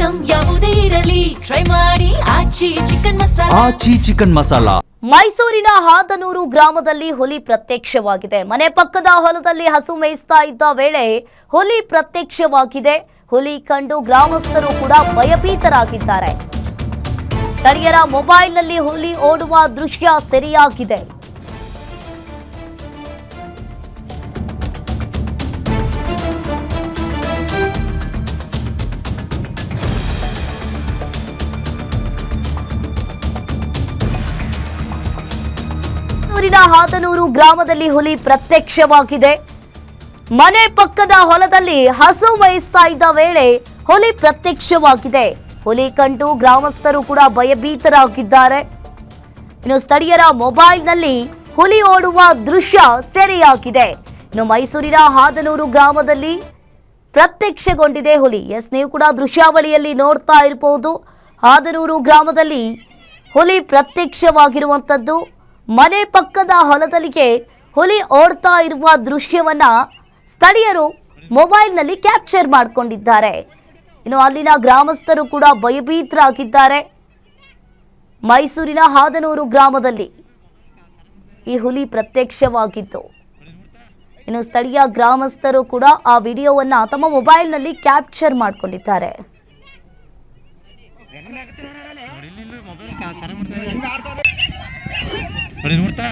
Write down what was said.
Item ಯಾವುದೇ ಇರಲಿ try ಮಾಡಿ ಆಚಿ ಚಿಕನ್ ಮಸಾಲಾ. ಮೈಸೂರಿನ ಹಾದನೂರು ಗ್ರಾಮದಲ್ಲಿ ಹುಲಿ ಪ್ರತ್ಯಕ್ಷವಾಗಿದೆ. ಮನೆ ಪಕ್ಕದ ಹೊಲದಲ್ಲಿ ಹಸು ಮೇಯಿಸ್ತಾ ಇದ್ದ ವೇಳೆ ಹುಲಿ ಪ್ರತ್ಯಕ್ಷವಾಗಿದೆ. ಹುಲಿ ಕಂಡು ಗ್ರಾಮಸ್ಥರು ಕೂಡ ಭಯಭೀತರಾಗಿದ್ದಾರೆ. ಸ್ಥಳೀಯರ ಮೊಬೈಲ್ನಲ್ಲಿ ಹುಲಿ ಓಡುವ ದೃಶ್ಯ ಸೆರೆಯಾಗಿದೆ. ಹಾದನೂರು ಗ್ರಾಮದಲ್ಲಿ ಹುಲಿ ಪ್ರತ್ಯಕ್ಷವಾಗಿದೆ. ಮನೆ ಪಕ್ಕದ ಹೊಲದಲ್ಲಿ ಹಸು ಮೇಯಿಸ್ತಾ ಇದ್ದ ವೇಳೆ ಹುಲಿ ಪ್ರತ್ಯಕ್ಷವಾಗಿದೆ. ಹುಲಿ ಕಂಡು ಗ್ರಾಮಸ್ಥರು ಕೂಡ ಭಯಭೀತರಾಗಿದ್ದಾರೆ. ಇನ್ನು ಸ್ಥಳೀಯರ ಮೊಬೈಲ್ನಲ್ಲಿ ಹುಲಿ ಓಡುವ ದೃಶ್ಯ ಸೆರೆಯಾಗಿದೆ. ಇನ್ನು ಮೈಸೂರಿನ ಹಾದನೂರು ಗ್ರಾಮದಲ್ಲಿ ಪ್ರತ್ಯಕ್ಷಗೊಂಡಿದೆ ಹುಲಿ. ನೀವು ಕೂಡ ದೃಶ್ಯಾವಳಿಯಲ್ಲಿ ನೋಡ್ತಾ ಇರಬಹುದು. ಹಾದನೂರು ಗ್ರಾಮದಲ್ಲಿ ಹುಲಿ ಪ್ರತ್ಯಕ್ಷವಾಗಿರುವಂತದ್ದು. ಮನೆ ಪಕ್ಕದ ಹೊಲದಲ್ಲಿಗೆ ಹುಲಿ ಓಡ್ತಾ ಇರುವ ದೃಶ್ಯವನ್ನ ಸ್ಥಳೀಯರು ಮೊಬೈಲ್ನಲ್ಲಿ ಕ್ಯಾಪ್ಚರ್ ಮಾಡಿಕೊಂಡಿದ್ದಾರೆ. ಇನ್ನು ಅಲ್ಲಿನ ಗ್ರಾಮಸ್ಥರು ಕೂಡ ಭಯಭೀತರಾಗಿದ್ದಾರೆ. ಮೈಸೂರಿನ ಹಾದನೂರು ಗ್ರಾಮದಲ್ಲಿ ಈ ಹುಲಿ ಪ್ರತ್ಯಕ್ಷವಾಗಿತ್ತು. ಇನ್ನು ಸ್ಥಳೀಯ ಗ್ರಾಮಸ್ಥರು ಕೂಡ ಆ ವಿಡಿಯೋವನ್ನ ತಮ್ಮ ಮೊಬೈಲ್ನಲ್ಲಿ ಕ್ಯಾಪ್ಚರ್ ಮಾಡಿಕೊಂಡಿದ್ದಾರೆ. ನೋಡ್ತಾ